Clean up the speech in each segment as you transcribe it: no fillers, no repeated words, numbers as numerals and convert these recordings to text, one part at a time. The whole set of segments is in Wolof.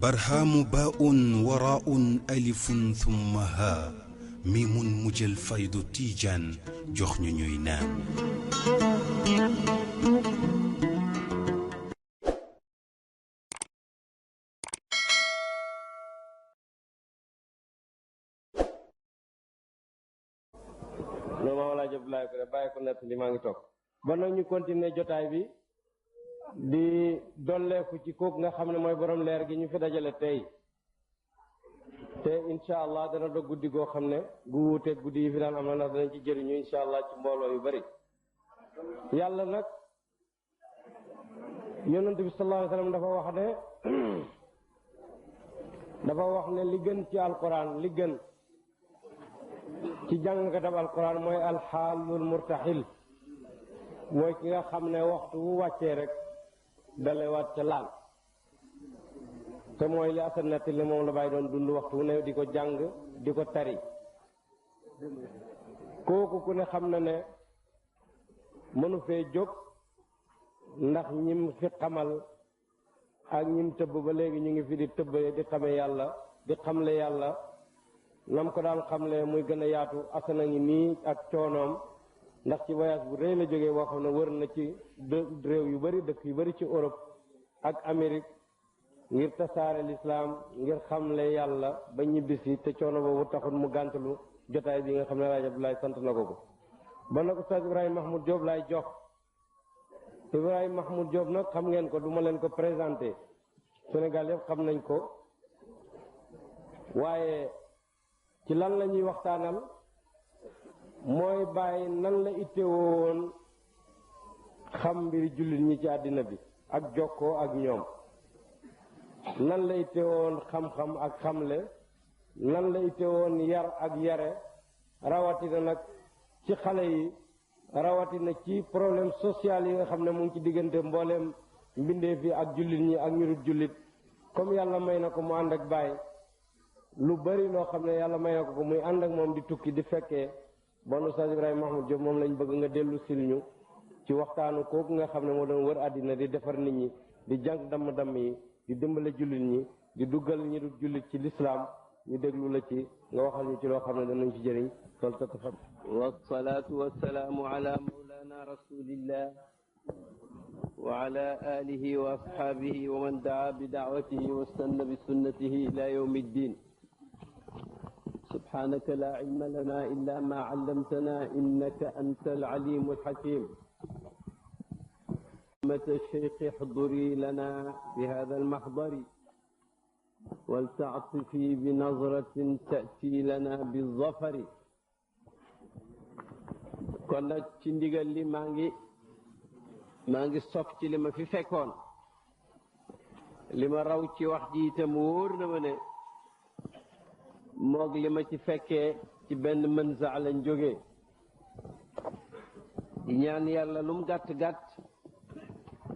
برهام باء وراء ألف ثم ها ميم مجل فيض تيجان جخن نينان no ma wala job lay ko baye ko net li ma ngi tok ba nak ñu continuer jotaay bi di dolleeku ci kook nga xam ne mooy borom leer gi ñu fi dajale tey te incha allah dana doog guddi goo xam ne gu wuuteeg guddi yi fi daan am na ndax danañ ci jëriñu incha allah ci mbooloo yu bari yàlla nag yonent bi sallallahu alayhi wa sallam dafa wax ne li gën ci alquran li gën ci jàngkatab alquran mooy alxaalul murtaxil mooy ki nga xam ne waxtu wu wàccee rek dalewaat ca laal te mooy li asan netti li moom la bàyyi doon dund waxtu wu ne di ko jàng di ko tari kooku ku ne xam na ne mënu fee jóg ndax ñim fi xamal ak ñim tëbb ba léegi ñu ngi fi di tëbbee di xame yàlla di xamle yàlla nam ko daan xamle muy gën a yaatu asana ngi nii ak coonoom ndax ci voyage bu rëy la jógee boo xam ne wër na ci réew yu bari dëkk yu bari ci Europe ak Amérique ngir tasaare lislaam ngir xamle yàlla ba ñibbisi te coono boobu taxul mu gàntalu jotaay bi nga xam ne Alaaji Abdoulaye sant na ko ba nag Oustaz Ibrahima Mahmoud Diop laay jox Ibrahima Mahmoud Diop nag xam ngeen ko du ma leen ko présenté Sénégal yëpp xam nañ ko waaye ci lan la ñuy waxtaanal mooy bàyyi nan la itteewoon xam mbiri jullit ñi ci àddina bi ak jokkoo ak ñoom nan la itteewoon xam-xam ak xamle nan la itteewoon yar ak yare rawatina nag ci xale yi rawatina ci problème social yi nga xam ne mu ngi ci diggante mbooleem mbindeef yi ak jullit ñi ak ñu dul jullit comme yàlla may na ko mu ànd ak bàyyi lu bari loo xam ne yàlla may na ko muy ànd ak moom di tukki di fekkee bon Oustaz Ibrahima Mahmoud Diop moom lañ bëgg nga dellu sil ñu ci waxtaanu kooku nga xam ne moo doon wër àddina di defar nit ñi di jàng damm-damm yi di dimbale jullit ñi di duggal ñi du jullit ci lislaam ñu déglu la ci nga waxal ñu ci loo xam ne danañ ci jëriñ sol tatafat wasalaatu wasalaamu ala mawlana rasulillah wa ala alihi wa ashaabihi wa man daa bi daawatihi wa stanna bi sunnatihi ila yawmi ddin سبحانك لا علم لنا إلا ما علمتنا إنك أنت العليم الحكيم متى الشيخ احضري لنا بهذا المحضر ولتعطفي بنظرة تأتي لنا بالظفر كنا تندقل لي مانجي صفتي لما في فكون لما روتي وحدي تمور نمني moog li ma ci fekkee ci benn manza lañ jógee di ñaan yàlla lu mu gàtt-gàtt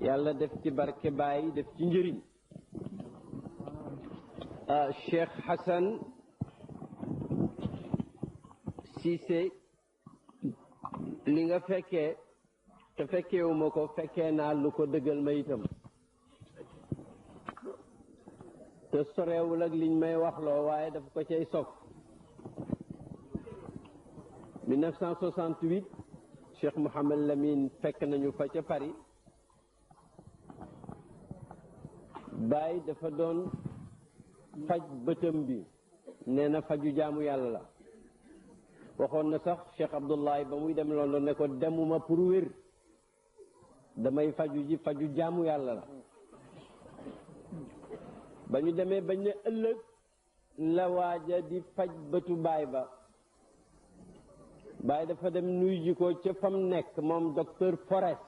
yàlla def ci barke Baay def ci njëriñ Cheikh Hassan Cissé li nga fekkee te fekkeewuma ko fekkee naa lu ko dëggal ma itam te sorewul ak liñ may waxloo waaye daf ko cay sof 1968 Cheikh Mouhamed Lamine fekk nañu fa ca Paris Baye dafa doon faj bëtam bi nee na faju jaamu yàlla la waxoon na sax Cheikh Abdoulaye ba muy dem London ne ko demuma pour wér damay faju jaamu yàlla la ba ñu demee bañ ne ëllëg la waaja di faj bëtu baay ba baay dafa dem nuy ji ko ca fam nekk moom docteur Forest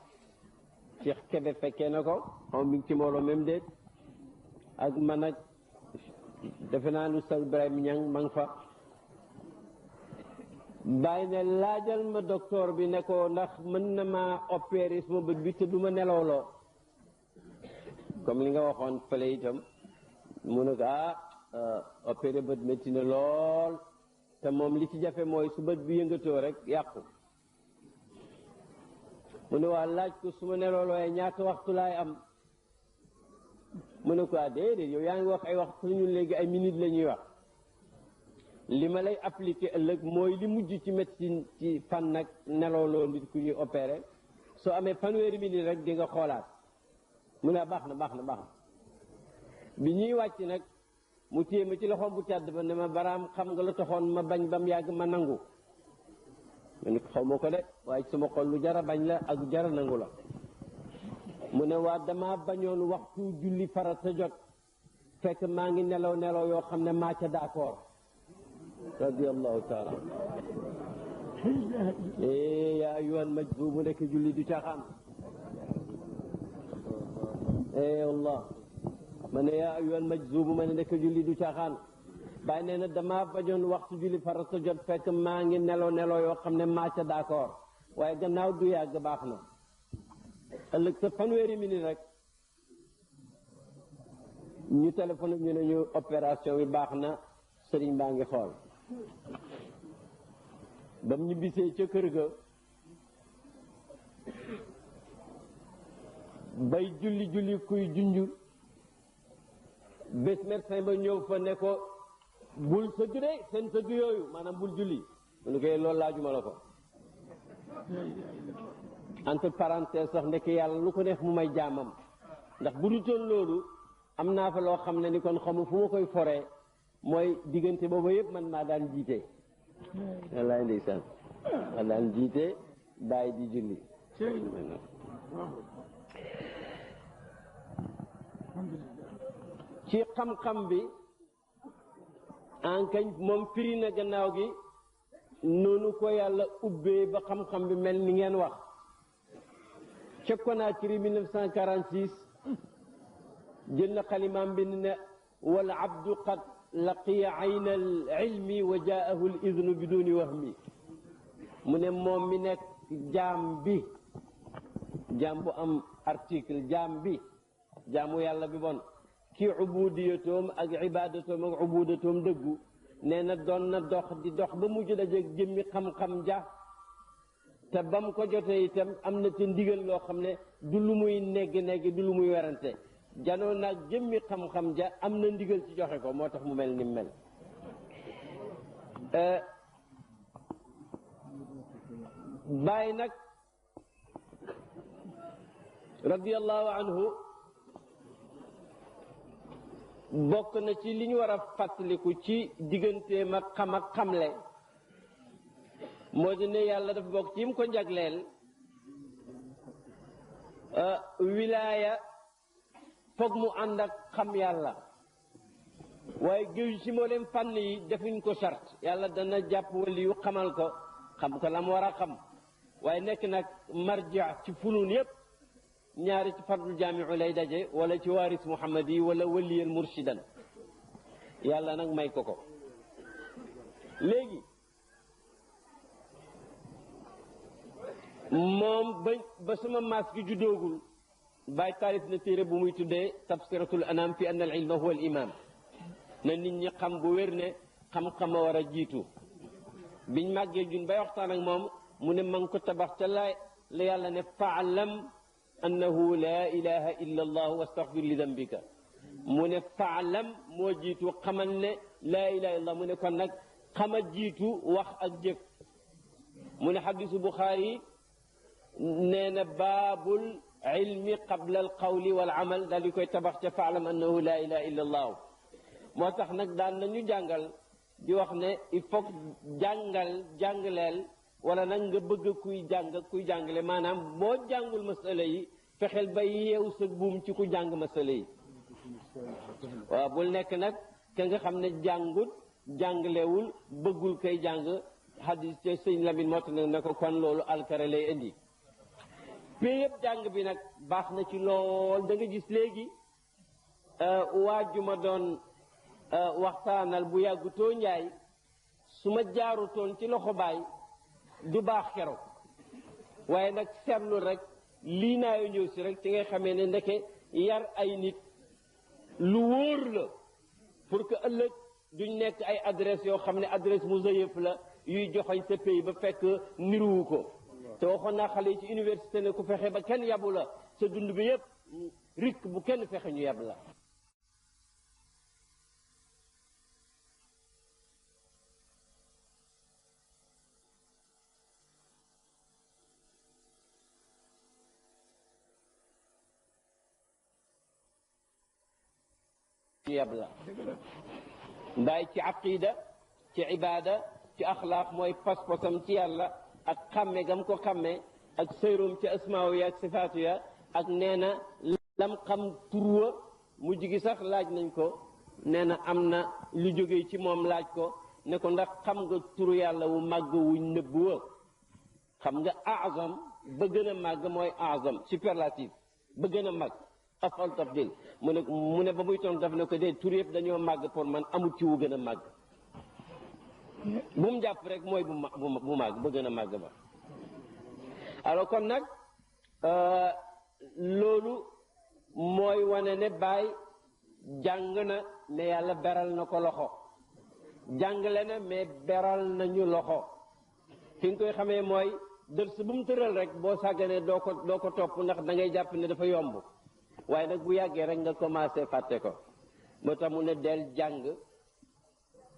Cheikh Kébé fekkee na ko moom mi ngi ci mbooloo même déet ak man ak defe naa nu Oustaz Ibrahima Niang ma nga fa baay ne laajal ma docteur bi ne ko ndax mën na ma opérer sama bët bi te du ma nelawloo comme li nga waxoon fële itam mu ne ko opéré bët métti na lool te moom li ci jafe mooy su bët bi yëngatoo rek yàqu mu ne waa laaj ko su ma ne loolooyee ñaata waxtu laay am mu ne ko déedéet yow yaa ngi wax ay wax ñun léegi ay minutes la ñuy wax li ma lay appliqué ëllëg mooy li mujj ci médecine ci fan nag nelawloo nit ku ñuy opéré soo amee fanweeri minutes rek di nga xoolaat mu ne baax na bi ñuy wàcc nag mu téye ma ci loxoom bu tedd ba ne ma Baraam xam nga la taxoon ma bañ ba mu yàgg ma nangu ma ne xaw ma ko de waaye sama xol lu jara bañ la ak jara nangu la mu ne waa dama bañoon waxtu julli farata jot fekk maa ngi nelaw yoo xam ne maa ca d'accord radiyallahu taala yaa ayyuhal majzuub nekk julli du caaxaan wallah ma ne yaa ayyuhal majzuub ma ne nekk julli du caaxaan bàyyi nee na dama bañoon waxtu julli farata jot fekk maa ngi nelaw yoo xam ne maa ca d'accord waaye gannaaw du yàgg baax na ëllëg sa fanweeri minute rek ñu téléphone ñu ne ñu opération bi baax na sëriñ baa ngi xool ba mu ñu bisee ca kër ga bay julli kuy junj bés médecin ba ñëw fa ne ko bul sëgg de seen sëgg yooyu maanaam bul julli mu ne koy loolu laajuma la ko entre parenthèse sax nekk yàlla lu ko neex mu may jaamam ndax bu dutoon loolu am naa fa loo xam ne ni kon xamu fu ma koy foree mooy diggante boobu yëpp man maa daan jiite wallaay ndeysaan maa daan jiite bàyyi di julli ci xam-xam bi ankañ moom firi na gannaaw gi noonu ko yàlla ubbee ba xam-xam bi mel ni ngeen wax ca Conakry 1946 jël na xalimaam bi ne wal abdu qad laqiya ayna al ilmi wa jaahu al idnu biduni wahmi mu ne moom mi nekk jaam bu am article jaam bi jaamu yàlla bi bon kii ubudiyatoom ak ibadatoom ak ubudatoom dëggu nee na doon na dox di dox ba mujj dajeeg jëmmi xam-xam ja te bam ko jotee itam am na ci ndigal loo xam ne du lu muy negg du lu muy werante janoo naag jëmmi xam-xam ja am na ndigal ci joxe ko moo tax mu mel ni mel Baay nag radiyallahu anhu bokk na ci li ñu war a fàttaliku ci digganteem ak xam ak xamle moo di ne yàlla dafa bokk ci mu ko jagleel wilaaya foog mu ànd ak xam yàlla waaye géeju ci moo leen fànn yi defuñ ko charte yàlla dana jàpp wali yu xamal ko xam ko la mu war a xam waaye nekk nag marja ci funun yépp ñaari ci fardul jaamiu lay daje wala ci waaris muhammad yi wala waliyan murshidan yàlla nag may ko ko léegi moom ba sama maas gi juddoogul bàyyi taalif na téere bu muy tuddee tabsiratul anam fi anna al ilma huwa al imam na nit ñi xam bu wér ne xam-xam a war a jiitu biñ màggee jun bay waxtaan ak moom mu ne ma ngi ko tabax ca la yàlla ne faalam annahu la ilaha illa allah wastaghfir li dambika mu ne faalam moo jiitu xamal ne laa ilaha illa allah mu ne kon nag xama jiitu wax ak jëf mu ne xadisu Buxaari nee na baabul ilmi qabla al qawli wal amal daal di koy tabax ca faalam annahu la ilaha illa allah moo tax nag daan nañu jàngal di wax ne il faut jàngaleel wala nag nga bëgg kuy jàngale maanaam boo jàngul masala yi fexeel ba yeew sa buum ci ku jàng masala yi waaw bul nekk nag ka nga xam ne jàngut jàngalewul bëggul koy jàng hadis ca sëñ Lamine moo tax ne ko kon loolu alkare lay indi pay yëpp jàng bi nag baax na ci lool da nga gis léegi waajuma doon waxtaanal bu yàggutoo njaay su ma jaarutoon ci loxo baay du baax keroog waaye nag seetlu rek lii naayo ñëw si rek ci ngay xamee ne ndeke yar ay nit lu wóor la pour que ëllëg duñ nekk ay adresse yoo xam ne adresse musayëf la yuy joxoñ sa pays ba fekk niruwu ko te waxoon naa xale yi ci université ne ku fexe ba kenn yabu la sa dund bi yëpp rik bu kenn fexe ñu yab la yeb la Baay ci aqida ci ibaada ci axlaaq mooy pas-pasam ci yàlla ak xàmme gam ko xàmme ak sëyrum ci asmaaw ya ak sifaatu ya ak nee na lam xam turwa mujj gi sax laaj nañ ko nee na am na lu jógee ci moom laaj ko ne ko ndax xam nga turu yàlla wu màgg wuñ nëbb wa xam nga azam ba gën a màgg mooy azam superlatif ba gën a màgg afal tafdil mu ne ba muy toon daf ne ko dee tur yëpp dañoo màgg pour man amul ci wu gën a màgg bu mu jàpp rek mooy bu màgg ba gën a màgg ba alors kon nag loolu mooy wane ne Baay jàng na ne yàlla beral na ko loxo jàngale na mais beral nañu loxo fi nga koy xamee mooy dërs bu mu tëral rek boo sàgganee doo ko topp ndax da ngay jàpp ne dafa yomb waaye nag bu yàggee rek nga commencé fàtte ko moo tax mu ne del jàng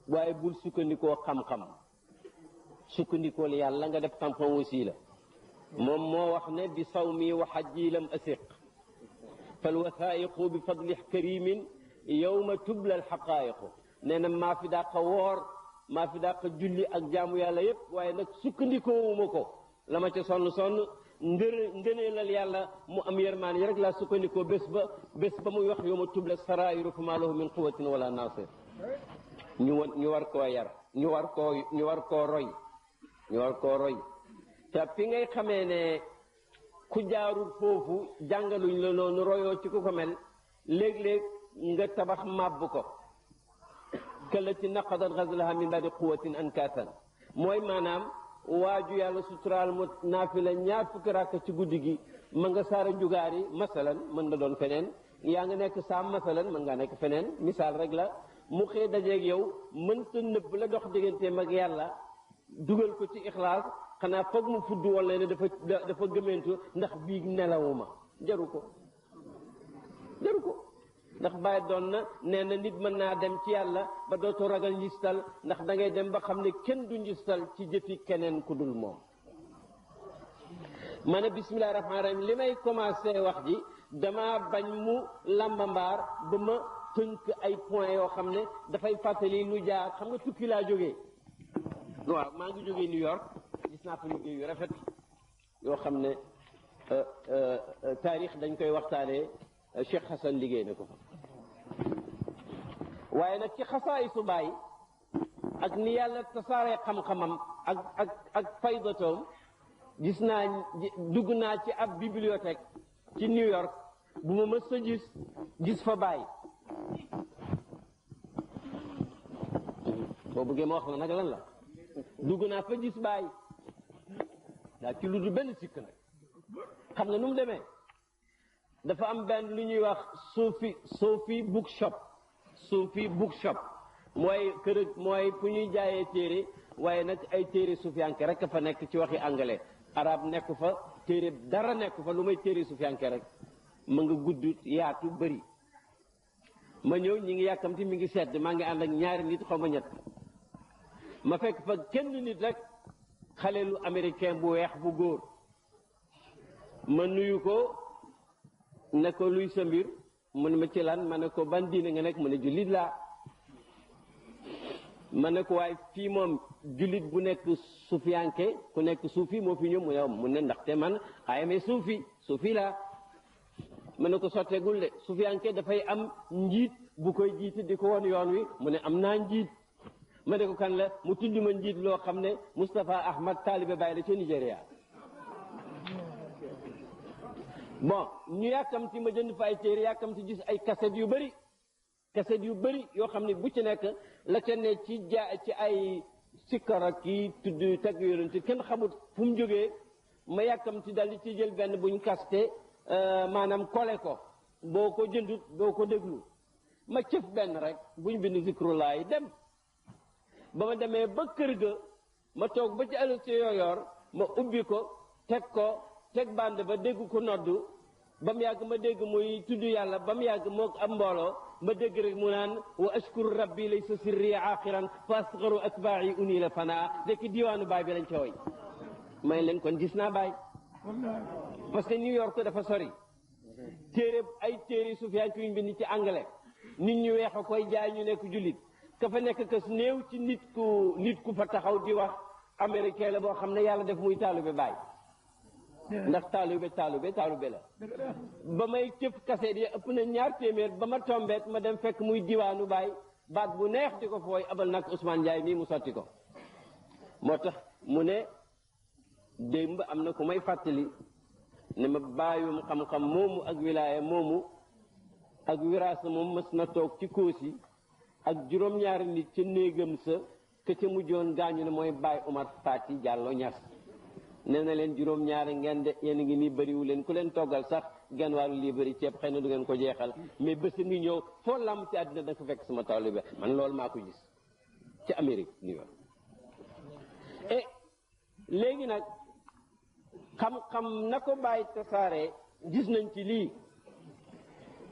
waaye bul sukkandikoo xam-xam sukkandikool yàlla nga def xam-xam aussi la moom moo wax ne bi sawmi wa hajji lam asiq fal wathaiqu bi fadli karimin yawma tubla al haqaiqu nee na maa fi dàq woor maa fi dàq julli ak jaamu yàlla yépp waaye nag sukkandikoowuma ko la ma ca sonn ngëneelal yàlla mu am yërmaan yi rek laa sukkandikoo bés ba muy wax yawma tubla sarairu fama lahu min quwatin wala nasir ñu war koo yar ñu war koo roy te fi ngay xamee ne ku jaarul foofu jàngaluñ la noonu royoo ci ku ko mel léeg-léeg nga tabax màbb ko këllati naqadat ghazlaha min ba'di quwwatin ankaasan mooy maanaam waaju yàlla suturaal mu naafila ñaar fukki rakk ci guddi gi ma nga saara njugaar yi masalan mën nga doon feneen yaa nga nekk saam masalan mën ngaa nekk feneen misaal rek la mu xëy dajeeg yow mënta nëbb la dox digganteem ak yàlla dugal ko ci ixlaas xanaa foog mu fudd wala ne dafa gëmentu ndax bii nelawuma jaru ko ndax Baay doon na nee na nit mën naa dem ci yàlla ba dootoo ragal njistal ndax da ngay dem ba xam ne kenn du njistal ci jëfi keneen ku dul moom ma ne bismillahi rahmaani rahim li may commencé wax ji dama bañ mu lambambaar ba ma tënk ay point yoo xam ne dafay fàttali lu jaar xam nga tukki laa jógee waaw maa ngi jógee New York gis naa fa liggéey yu rafet yoo xam ne taarix dañ koy waxtaanee Cheikh Hassan liggéey na ko fa waaye nag ci xasaayisu Baay ak ni yàlla tasaaree xam-xamam ak faydatoom gis naa dugg naa ci ab bibliothèque ci New York bu ma mës a gis fa Baay boo bëggee ma wax la nag lan la dugg naa fa gis Baay daa ci lu du benn sikk nag xam nga nu mu demee dafa am benn lu ñuy wax Sophie bookshop mooy mooy fu ñuy jaayee téere waaye nag ay téere sufiyanke rek fa nekk ci waxi anglais arab nekk fa téere dara nekk fa lu may téere sufiyanke rek ma nga gudd yaatu bëri ma ñëw ñi ngi yàkkamti mi ngi sedd maa ngi ànd ak ñaari nit xaw ma ñett ma fekk fa kenn nit rek xaleelu américain bu weex bu góor ma nuyu ko ne ko luy sa mbir mu ne ma ci lan ma ne ko ban diine nga nekk mu ne jullit laa ma ne ko waaye fii moom jullit bu nekk sufiyanke ku nekk suufi moo fi ñëw mu ne ndaxte man ayame suufi laa ma ne ko sotteegul de sufiyanke dafay am njiit bu koy jiite di ko woon yoon wi mu ne am naa njiit ma ne ko kan la mu tudd ma njiit loo xam ne Moustapha Ahmad taalibe Baay la ca Nigéria bon ñu yàkkamti ma jënd fa ay téere yàkkamti gis ay cassette yu bëri yoo xam ne bu ci nekk la ca ne ci ay sikkar ak kii tudd tagg yonent kenn xamut fu mu jógee ma yàkkamti dal di ci jël benn buñ kaste maanaam kole ko boo ko jëndut doo ko déglu ma cëf benn rek buñ bind zikrullah yi dem ba ma demee ba kër ga ma toog ba ci ëllëg ci yooyoor ma ubbi ko teg bande ba dégg ko noddu ba mu yàgg ma dégg muy tudd yàlla ba mu yàgg moo am mbooloo ma dégg rek mu naan wa ashkuru rabbi laysa sirri axiran fa asgaru atbaa'i unila fanaa dekk diwaanu Baay bi lañ ca woy may leen kon gis naa Baay parce que New York dafa sori ay téere Sufyaan yuñ bind ci anglais nit ñu weex a koy jaay ñu nekk jullit ka fa nekk kës néew ci nit ku fa taxaw di wax américain la boo xam ne yàlla def muy taalube baay ndax taalube la ba may cëf kaseet yi ëpp na 2 téeméer ba ma tombeet ma dem fekk muy diwaanu baay baat bu neex di ko fooy abal nag Ousmane Ndiaye mii mu sotti ko moo tax mu ne démb am na ku may fàttali ne ma bàyyum xam-xam moomu ak wilaaya moomu ak wiraasa moom mës na toog ci Koosi ak juróom-ñaari nit ca néegam sa ke ca mujjoon gaañu ne mooy Baye Omar Fati Diallo Niass nee na leen juróom-ñaari ngeen de yéen a ngi nii bëriwu leen ku leen toggal sax genn wàllu lii bëri ceeb xëy na du ngeen ko jeexal mais bés ngi ñëw foo làmb ci àddina da nga ko fekk sama taalibe man loolu maa ko gis ci Amérique New York et léegi nag xam-xam na ko bàyyi tasaare gis nañ ci lii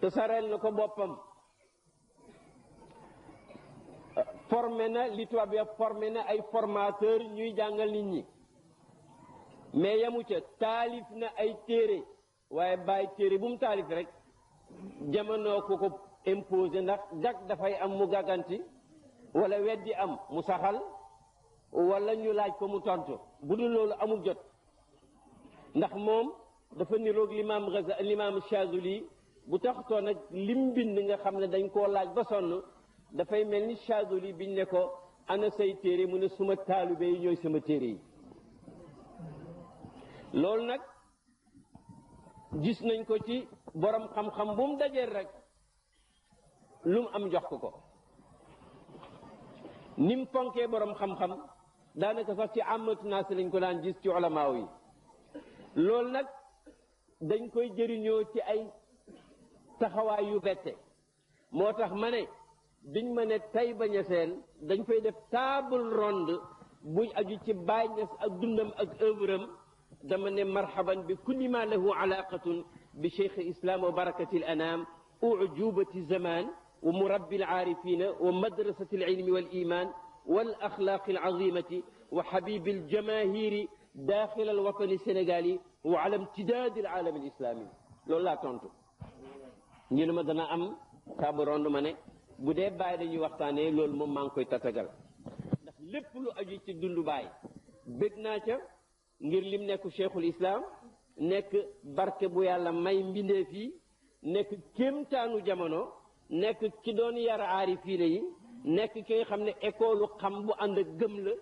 tasaareel na ko boppam formé na li tubaab bi formé na ay formateur ñuy jàngal nit ñi mais yamu ca taalif na ay téere waaye bàyyi téere bu mu taalif rek jamono ko imposé ndax gag dafay am mu gàgganti wala weddi am mu saxal wala ñu laaj ko mu tontu bu dul loolu amul jot ndax moom dafa niroog limaam Chazuli bu taxutoo nag lim bind nga xam ne dañ koo laaj ba sonn dafay mel ni Chazuli biñ ne ko ana say téere mu ne suma taalibe yi ñooy sama téere yi loolu nag gis nañ ko ci borom xam-xam bu mu dajeel rek lu mu am jox ko ni mu fonkee borom xam-xam daanaka sax ci amatu naas lañ ko daan gis ci ulamaaw yi loolu nag dañ koy jëriñoo ci ay taxawaay yu bette moo tax ma ne biñ ma ne Taïba Niassène dañ fay def table ronde buy aju ci Baay Ñas ak dundam ak œuvre am dama ne marhaban bi kulli ma lahu alaqatun bi cheikh islam wa barakati al anam ujubati zaman wa murabbi al aarifina wa madrasati al ilmi wal iman wal axlaqi al azimati wa habibi al jamahiri daxil al watani sénégali wa ala imtidad al alam al islami loolu laa tontu ñu ne ma dana am table ronde ma ne bu dee Baay dañuy waxtaanee loolu moom maa ngi koy tatagal ndax lépp lu aju ci dundu Baay bég naa ca ngir lim nekk cheikhul islam nekk barke bu yàlla may mbindeef yi nekk kéemtaanu jamono nekk ki doon yar aarifiine yi nekk ki nga xam ne école xam bu ànd ak gëm la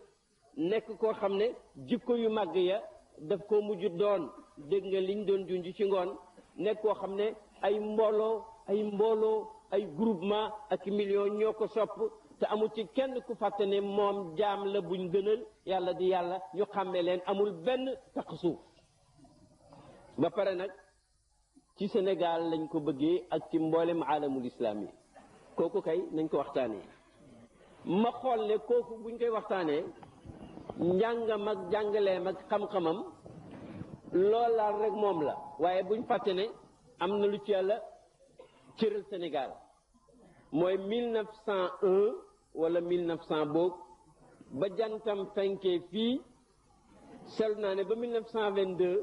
nekk koo xam ne jikko yu màgg ya daf ko mujj doon dégg nga liñ doon junj ci ngoon nekk koo xam ne ay mbooloo ay groupement ak million ñoo ko sopp te amul ci kenn ku fàtte ne moom jaam la buñ gënal yàlla di yàlla ñu xàmmee leen amul benn taq suuf ba pare nag ci Sénégal lañ ko bëggee ak ci mboolem alamul islam yi kooku kay nañ ko waxtaanee ma xool ne kooku buñ koy waxtaanee njàngam ak jàngaleem ak xam-xamam loolaal rek moom la waaye buñ fàtte ne am na lu ci yàlla cëral Sénégal mooy 1901 wala 1900 boog ba jantam fenkee fii seetlu naa ne ba 1922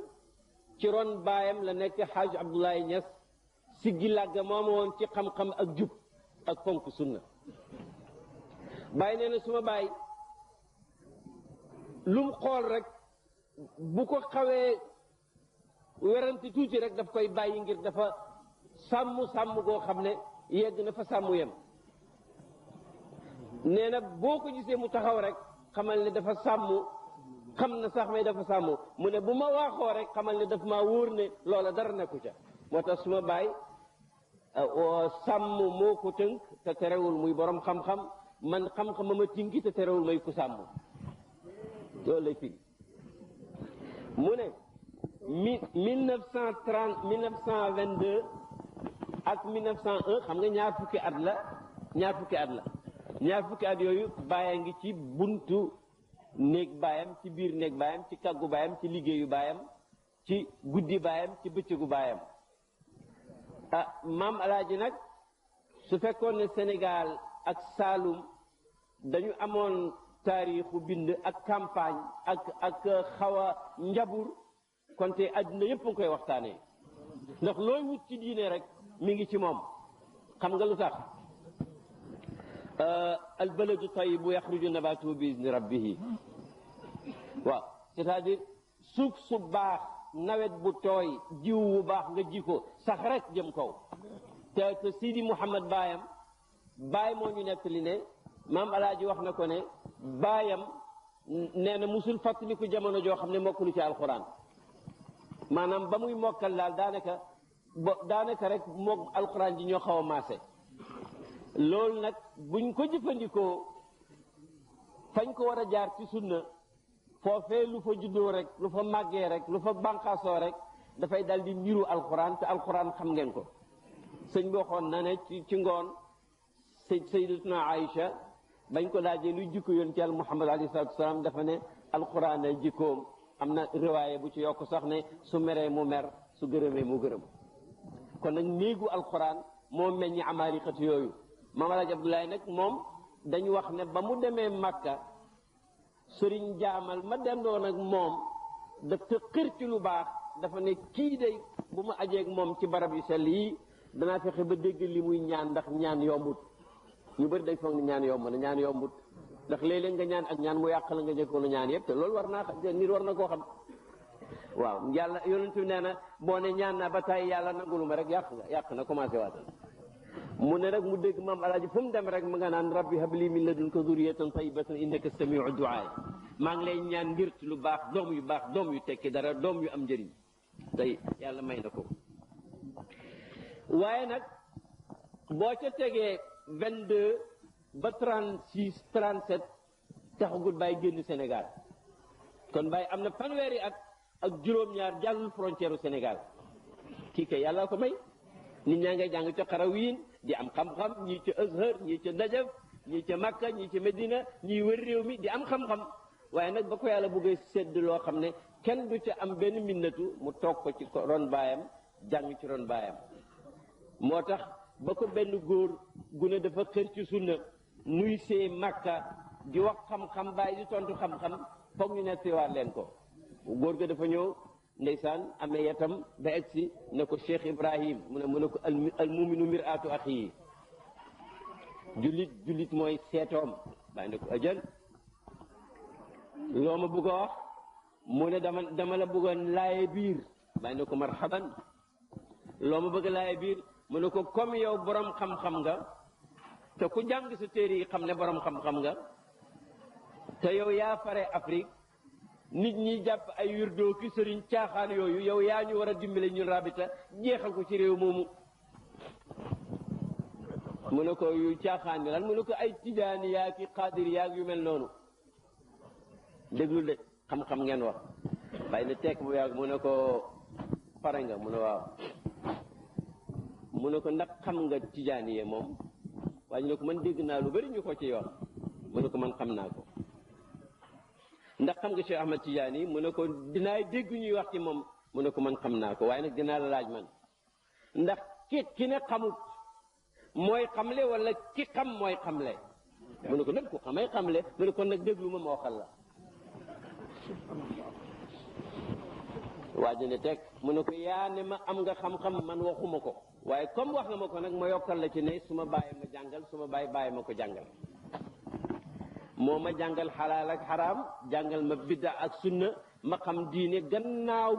ci ron baayam la nekk Hadj Abdoulaye Niass siggi làgga mooma woon ci xam-xam ak jub ak fonk sunna Baay nee na suma baay lum xool rek bu ko xawee werante tuuti rek daf koy bàyyi ngir dafa sàmm goo xam ne yegg na fa sàmm yem nee na boo ko gisee mu taxaw rek xamal ne dafa sàmm xam na sax may dafa sàmm mu ne bu ma waaxoo rek xamal ne daf maa wóor ne loola dara nekku ca moo tax suma baay sàmm moo ko tënk te terewul muy borom xam-xam man xam-xam ma tinki te terewul may ku sàmm loolu lay firi mu ne 1922 ak 1901 xam nga ñaar fukki at yooyu Baay ngi ci buntu néeg baayam ci biir néeg baayam ci kàggu baayam ci liggéeyu baayam ci guddi baayam ci bëccëgu baayam maam alaaji nag su fekkoon ne Sénégal ak Saalum dañu amoon taarixu bind ak campagne ak xaw a njabur konte àddina yëpp nga koy waxtaanee ndax looy wut ci diine rek mi ngi ci moom xam nga lu tax al baladu tayyibu yaxruju nabatuhu bi izni rabbihi waaw c'est-à-dire suuf su baax nawet bu tooy jiw bu baax nga ji ko sax rek jëm kaw te Sidi Mouhamad baay moo ñu nettali ne maam alaaji wax na ko ne baayam nee na musul fàttaliku jamono joo xam ne mokkulu ci alxuraan maanaam ba muy mokkal daal daanaka rek mook alxuraan ji ñoo xaw a maase loolu nag buñ ko jëfandikoo fañ ko war a jaar ci sunna foofee lu fa juddoo rek lu fa màggee rek lu fa bànqaasoo rek dafay dal di niru alxuraan te alxuraan xam ngeen ko sëñ bi waxoon na ne ci ngoon sayyidatuna Aïcha bañ ko laajee luy jikko yoon ci al Muhammad alayhi salaatu wasalaam dafa ne alxuraan ay jikkoom am na riwaaye bu ci yokk sax ne su meree mu mer su gërëmee mu gërëm kon nag néegu alxuraan moo meññi amaariqat yooyu Maam Alaaji Abdoulaye nag moom dañu wax ne ba mu demee Makka sëriñ jaamal ma dendoon ak moom dafa xër ci lu baax dafa ne kii day bu ma ajeeg moom ci barab yu sell yi danaa fexe ba dégg li muy ñaan ndax ñaan yombut ñu bëri dañ foog ni ñaan yomb na ñaan yombut ndax léeg-léeg nga ñaan ak ñaan mu yàq la nga jëkkoon a ñaan yëpp te loolu war naa nit war na koo xam waaw yàlla yonent bi nee na boo ne ñaan naa ba tàyyi yàlla nangulu ma rek yàq na commencé waatal mu ne rek mu dégg maam alaaji fu mu dem rek mu nga naan rabbi habli min ladunka zurriyatan tayyibatan innaka samiu duaa maa ngi lay ñaan ngir ci lu baax doom yu baax doom yu tekki dara doom yu am njëriñ tey yàlla may na ko waaye nag boo ca tegee 22 ba 36 37 taxagul Baye génn Sénégal kon Baye am na fanweeri at ak juróom-ñaar jàllul frontière u Sénégal kii kay yàlla ko may nit ñaa ngay jàng ca Xarawiin di am xam-xam ñii ca Azhar ñii ca Najaf ñii ca Makka ñii ca Medina ñii wër réew mi di am xam-xam waaye nag ba ko yàlla bëggee sedd loo xam ne kenn du ca am benn minnatu mu toog ko ci ron baayam jàng ci ron baayam moo tax ba ko benn góor gu ne dafa xër ci sunna muy see Makka di wax xam-xam Baay di tontu xam-xam foog ñu nettiwaat leen ko góor ga dafa ñëw ndeysaan amee yatam ba egsi ne ko Cheikh Ibrahim mu ne ko al muminu mir'atu axi jullit mooy seetoom bàyyi ne ko ajal loo ma bëgg a wax mu ne dama la bëggoon laaye biir bàyyi ne ko marhaban loo ma bëgg a laaye biir mu ne ko comme yow borom xam-xam nga te ku jàng sa téere yi xam ne borom xam-xam nga te yow yaa fare Afrique nit ñi jàpp ay wirdoo ki sëriñ caaxaan yooyu yow yaa ñu war a dimbale ñun rabita jeexal ko ci réew moomu mu ne ko yu caaxaan yi lan mu ne ko ay tijaani yaa ki xaadir yaa yu mel noonu déglu de xam-xam ngeen wax bàyyi na tekk bu yàgg mu ne ko pare nga mu ne waaw mu ne ko ndax xam nga tijaani yee moom waaye ñu ne ko man dégg naa lu bari ñu ko ciy wax mu ne ko man xam naa ko ndax xam nga Cheikh Ahmad Tidiane mu ne ko dinaay dégg ñuy wax ci moom mu ne ko man xam naa ko waaye nag dinaa la laaj man ndax ki ne xamut mooy xamle wala ki xam mooy xamle mu ne ko nag ku xamay xamle mu ne kon nag déglu ma waxal la waaye ne teg mu ne ko yaa ne ma am nga xam-xam man waxuma ko waaye comme wax nga ma ko nag ma yokkal la ci ne su ma bàyyi ma jàngal su ma bàyyi ma ko jàngal moo ma jàngal xalaal ak xaraam jàngal ma bidda ak sunna ma xam diine gannaaw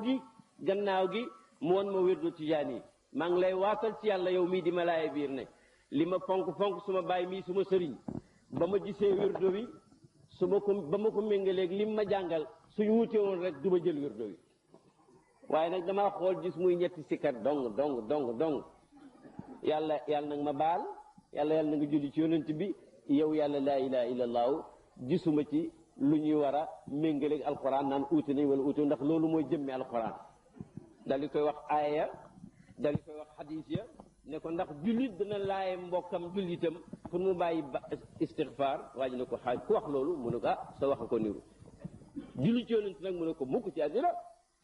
gi mu won ma wérdu tijaan yi maa ngi lay waatal ci yàlla yow mii di ma laaye biir ne li ma fonk suma bàyyi mii suma sëriñ ba ma gisee wérdu wi ba ma ko méngaleeg lim ma jàngal suñ wute woon rek du ma jël wérdu wi waaye nag damaa xool gis muy ñetti sikkat dong yàlla nag ma baal yàlla na nga julli ci yonent bi yow yàlla laa ilaha illallahu gisuma ci lu ñuy war a méngaleeg alquran naan uuti nañ wala uuti ndax loolu mooy jëmmi alquran dal di koy wax aaya dal di koy wax xadiis ya ne ko ndax jullit dina laaye mbokkam jullitam pour mu bàyyi istigfaar waa ji ne ko xaaj ku wax loolu mu ne ko sa wax ko niru julli ci yonent nag mu ne ko mukk ci àddina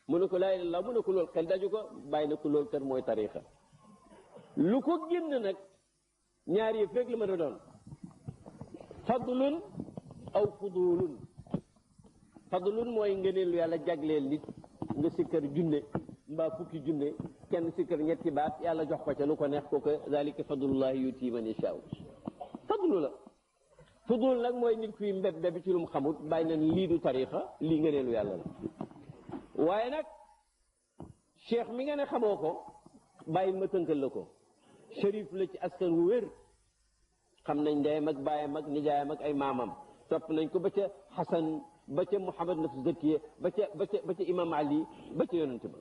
mu ne ko laa ilaha illallah mu ne ko loolu xel daju ko bàyyi na ko loolu kat mooy tarixa lu ko génn nag ñaar yëf rek la mën a doon fadlun aw fudulun mooy ngëneelu yàlla jagleel nit nga sikkar junne mbaa fukki junne kenn sikkar ñetti baat yàlla jox ko ca lu ko neex ko ko zalika fadlullahi yuti man yashaa fadlu la fudul nag mooy nit kuy mbeb bebi ci lu mu xamut bàyyi na lii du tariqa lii ngëneelu yàlla la waaye nag cheikh mi nga ne xamoo ko bàyyi ma tënkal la ko shérif la ci askan wu wér xam nañ ndeyam ak baayam ak nijaayam ak ay maamam topp nañ ko ba ca Xasan ba ca Muhammad nafs Zakiya ba ca imam Ali ba ca yonent ba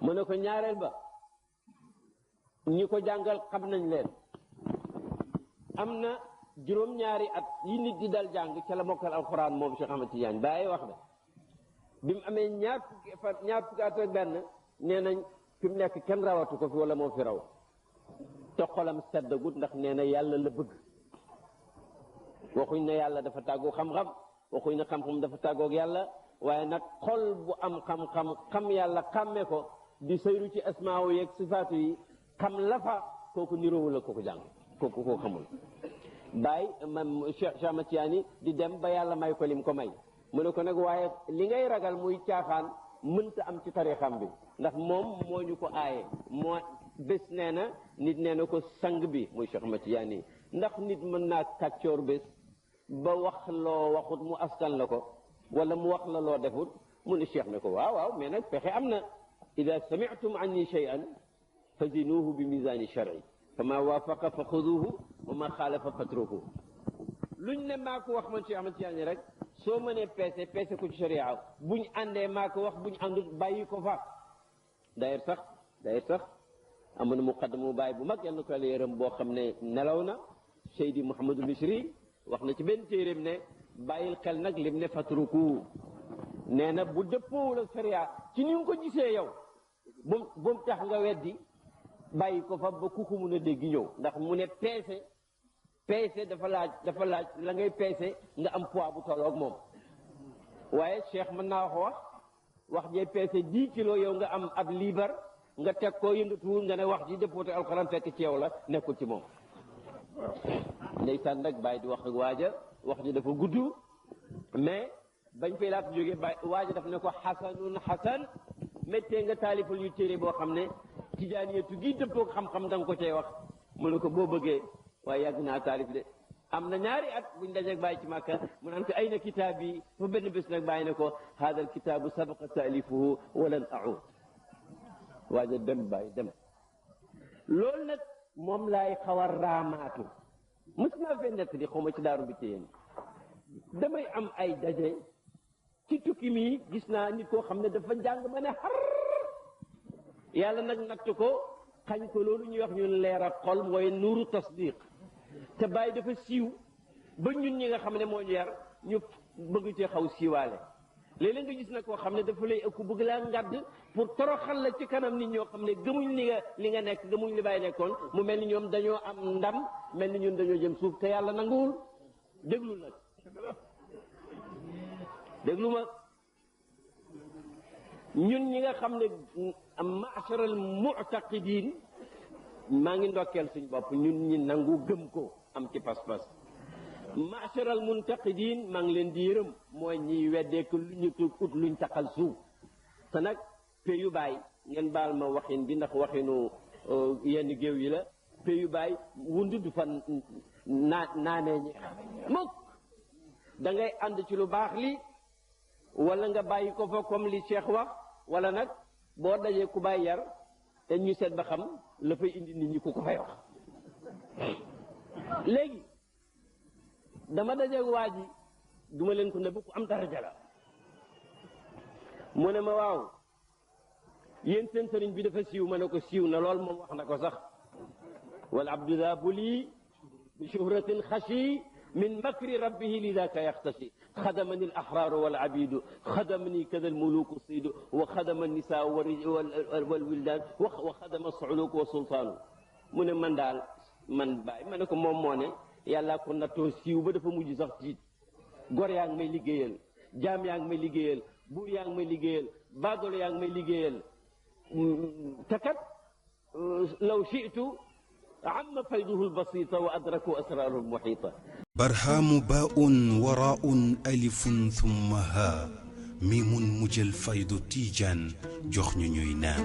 mu ne ko ñaareel ba ñi ko jàngal xam nañ leen am na juróom-ñaari at yi nit di dal jàng ca la mokkal alquran moom Cheikh Ahmad Tidiane bàyyi wax na bi mu amee ñaar fukki at ak benn nee nañ fi mu nekk kenn rawatu ko fi wala moo fi raw te xolam seddagut ndax nee na yàlla la bëgg waxuñ ne yàlla dafa tàggoo xam-xam waxuñ ne xam-xam dafa tàggoog yàlla waaye nag xol bu am xam-xam xam yàlla xàmme ko di sayru ci asmaaw yeeg sifaatu yi xam la fa kooku niroowul la kooku jàng kooku koo xamul bàyyi man Cheikh Ahmad Tidiane di dem ba yàlla may ko lim ko may mu ne ko nag waaye li ngay ragal muy caaxaan mënta am ci tarixam bi ndax moom moo ñu ko aaye moo bés nee na nit nee na ko sang bi muy Cheikh Ahmad Tidiane ndax nit mën naa kàccoor bés ba wax loo waxut mu askan la ko wala mu wax la loo defut mu ne Cheikh ne ko waaw waaw mais nag pexe am na ida sami'tum anni shay'an fazinuhu bi misani shar'i fa ma waafaqa fa xuduhu wa ma xaalafa fatruku luñ ne maa ko wax man Cheikh Ahmad Tidiane rek soo mënee peese ko ci sharia buñ àndee maa ko wax buñ àndut bàyyi ko fa d'ailleurs sax amoon na muqaddamu bàyyi bu mag yal na ko yàlla yërëm boo xam ne nelaw na Seydi Mouhamadou Misri wax na ci benn téeréem ne bàyyil xel nag lim ne fatruku nee na bu dëppoowul ak sharia ci ni nga ko gisee yow bu mu tax nga weddi bàyyi ko fa ba ku ko mun a dégg ñëw ndax mu ne peese dafa laaj la ngay peese nga am poids bu tolloog moom waaye Cheikh mën naa wax jee peese 10 kilos yow nga am ab liibar nga teg ko yëngatuwul nga ne wax ji dëppoote alxuraan fekk ci yow la nekkul ci moom ndeysaan nag bàyyi di wax ak waaja wax ji dafa gudd mais bañ fay laata jógee bàyyi waaja daf ne ko xasan méttee nga taalifal yu téere boo xam ne tijaaniyatu gi dëppoog xam-xam da nga ko cay wax mu ne ko boo bëggee waaye yàgg naa taalif de am na ñaari at buñ dajeeg bàyyi ci màkka mu naan ko ay na kitaab yi fa benn bés nag bàyyi ne ko haada al kitaabu sabaqa taalifuhu walan aud waaja dem bàyyi dem loolu nag moom laay xaw a raamaatu mos naa fee nett di xaw ma ci daaru bi ci yéen damay am ay daje ci tukki mi gis naa nit koo xam ne dafa jàng ma ne xar yàlla nag natt ko xañ ko loolu ñuy wax ñun leer ak xol mooy nuuru tasdiq te bàyyi dafa siiw ba ñun ñi nga xam ne moo ñu yar ñu bëgg cee xaw siiwaale léeg-léeg nga gis nag koo xam ne dafa lay ëkku bëgg laa ngadd pour toroxal la ci kanam nit ñoo xam ne gëmuñ li nga nekk gëmuñ li bàyyi nekkoon mu mel ni ñoom dañoo am ndam mel ni ñun dañoo jëm suuf te yàlla nanguwul déglul nag déglu ma ñun ñi nga xam ne ma'sharal mu'taqidin maa ngi ndokkeel suñ bopp ñun ñi nangu gëm ko am ci pas-pas ma'sharal muntaqidin maa ngi leen di yërëm mooy ñiy weddeek lu ñu ut luñ taxal suuf te nag yu bàyyi ngeen baal ma waxin bi ndax waxinu yenn géew yi la yu bàyyi wundu du fa naanee ñeex mukk da ngay ànd ci lu baax li wala nga bàyyi ko fa comme li Cheikh wax wala nag boo dajee ku bàyyi yar te ñu seet ba xam la fay indi nit ñi ku ko fay wax léegi dama dajeeg waa ji duma leen ko ne bu ku am daraja la mu ne ma waaw yéen seen sëriñ bi dafa siiw ma ne ko siiw na lool moom wax na ko sax wal abdu daa buli bi shuhratin xashi min makri rabbihi lidaka yaxtashi xadamani al ahraru wal abidu xadamani kada al muluku sidu wa xadama nisa wal wildan wa xadama suuluk wa sultaanu mu ne man daal man bàyyi ma ne ko moom moo ne yàlla ko nattoo siiw ba dafa mujj sax tiit gor yaa ngi may liggéeyal jaam yaa ngi may liggéeyal buur yaa ngi may liggéeyal baadoolo yaa ngi may liggéeyal te kat law shi'tu amma fayduhu albasita wa adraku asraru almuhita barhaamu baa'un waraa'un alifun thumma haa miimun mujjal faydu tiijaan jox ñu ñuy naan